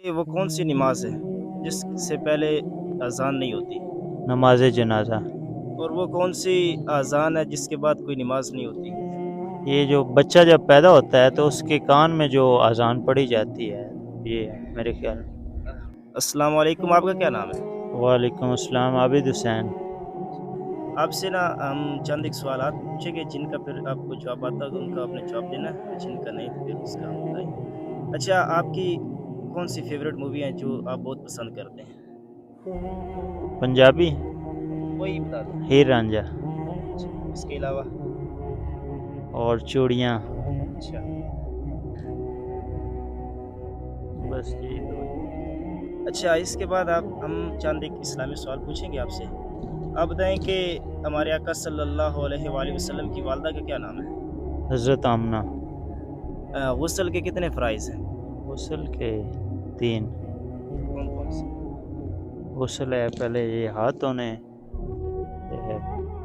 یہ وہ کون سی نماز ہے جس سے پہلے اذان نہیں ہوتی؟ نماز جنازہ۔ اور وہ کون سی اذان ہے جس کے بعد کوئی نماز نہیں ہوتی؟ یہ جو بچہ جب پیدا ہوتا ہے تو اس کے کان میں جو اذان پڑھی جاتی ہے، یہ ہے میرے خیال میں۔ السلام علیکم، آپ کا کیا نام ہے؟ وعلیکم السلام، عابد حسین۔ آپ سے نا ہم چند ایک سوالات پوچھیں گے جن کا پھر آپ کو جواب آتا ہے تو ان کا آپ نے جواب دینا ہے، جن کا نہیں تو پھر اس کا ہم بتائیں گے۔ اچھا، آپ کی کون سی فیوریٹ مووی ہے جو آپ بہت پسند کرتے ہیں؟ پنجابی، کوئی بتا دیں۔ ہیر رانجھا اچھا، اس کے علاوہ؟ اور چوڑیاں، اچھا، بس یہی دو ہی۔ اچھا اس کے بعد ہم چند ایک اسلامی سوال پوچھیں گے آپ سے۔ آپ بتائیں کہ ہمارے آقا صلی اللہ علیہ وآلہ وسلم کی والدہ کا کیا نام ہے؟ حضرت آمنہ۔ غسل کے کتنے فرائض ہیں؟ غسل کے 3۔ کون کون سے؟ غسل ہے پہلے یہ ہاتھ دھونے،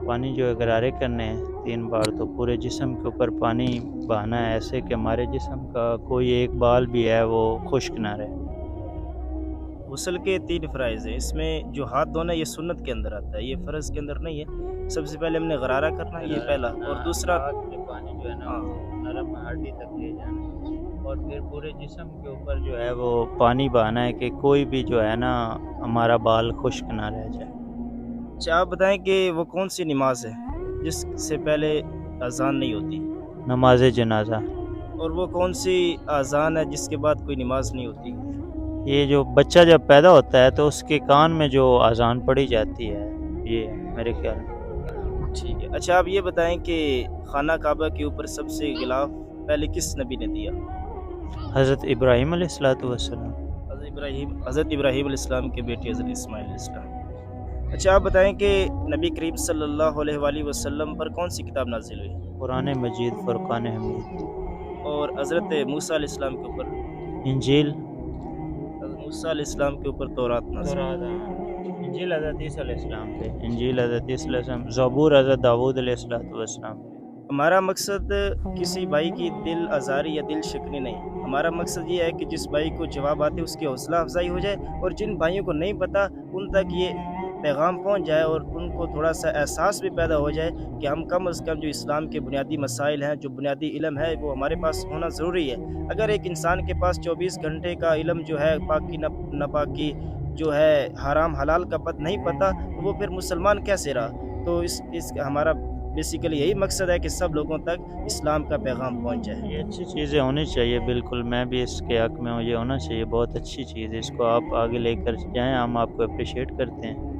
پانی جو ہے غرارے کرنے ہیں 3 بار، تو پورے جسم کے اوپر پانی بہانا ہے ایسے کہ ہمارے جسم کا کوئی ایک بال بھی ہے وہ خشک نہ رہے۔ غسل کے 3 فرائض ہیں، اس میں جو ہاتھ دھونا ہے یہ سنت کے اندر آتا ہے، یہ فرض کے اندر نہیں ہے۔ سب سے پہلے ہم نے غرارہ کرنا ہے، یہ پہلا، اور دوسرا ہاتھ میں پانی جو ہے نا ہاں وہ نرم ہڈی تک لے جانا، اور پھر پورے جسم کے اوپر جو ہے وہ پانی بہانا ہے کہ کوئی بھی جو ہے نا ہمارا بال خشک نہ رہ جائے۔ اچھا آپ بتائیں کہ وہ کون سی نماز ہے جس سے پہلے اذان نہیں ہوتی؟ نماز جنازہ۔ اور وہ کون سی اذان ہے جس کے بعد کوئی نماز نہیں ہوتی؟ یہ جو بچہ جب پیدا ہوتا ہے تو اس کے کان میں جو اذان پڑھی جاتی ہے، یہ ہے میرے خیال میں۔ ٹھیک ہے، اچھا آپ یہ بتائیں کہ خانہ کعبہ کے اوپر سب سے غلاف پہلے کس نبی نے دیا؟ حضرت ابراہیم علیہ السلام۔ حضرت ابراہیم علیہ السلام کے بیٹے حضرت اسماعیل علیہ السلام۔ اچھا آپ بتائیں کہ نبی کریم صلی اللہ علیہ وآلہ وسلم پر کون سی کتاب نازل ہوئی؟ قرآن مجید، فرقان حمید۔ اور حضرت موسیٰ علیہ السلام کے اوپر؟ انجیل۔ حضرت موسیٰ علیہ السلام کے اوپر تورات نازل ہوئی۔ انجیل حضرت عیسیٰ علیہ السلام پہ، انجیل حضرت عیسیٰ علیہ السلام، زبور حضرت داؤد علیہ السلام۔ ہمارا مقصد کسی بھائی کی دل آزاری یا دل شکنی نہیں، ہمارا مقصد یہ ہے کہ جس بھائی کو جواب آتے اس کی حوصلہ افزائی ہو جائے، اور جن بھائیوں کو نہیں پتہ ان تک یہ پیغام پہنچ جائے، اور ان کو تھوڑا سا احساس بھی پیدا ہو جائے کہ ہم کم از کم جو اسلام کے بنیادی مسائل ہیں، جو بنیادی علم ہے، وہ ہمارے پاس ہونا ضروری ہے۔ اگر ایک انسان کے پاس 24 گھنٹے کا علم جو ہے، پاکی ناپاکی جو ہے، حرام حلال کا نہیں پتہ، تو وہ پھر مسلمان کیسے رہا؟ تو اس ہمارا بیسیکلی یہی مقصد ہے کہ سب لوگوں تک اسلام کا پیغام پہنچ جائے۔ یہ اچھی چیزیں ہونی چاہیے، بالکل میں بھی اس کے حق میں ہوں، یہ ہونا چاہیے، بہت اچھی چیز ہے، اس کو آپ آگے لے کر جائیں، ہم آپ کو اپریشیٹ کرتے ہیں۔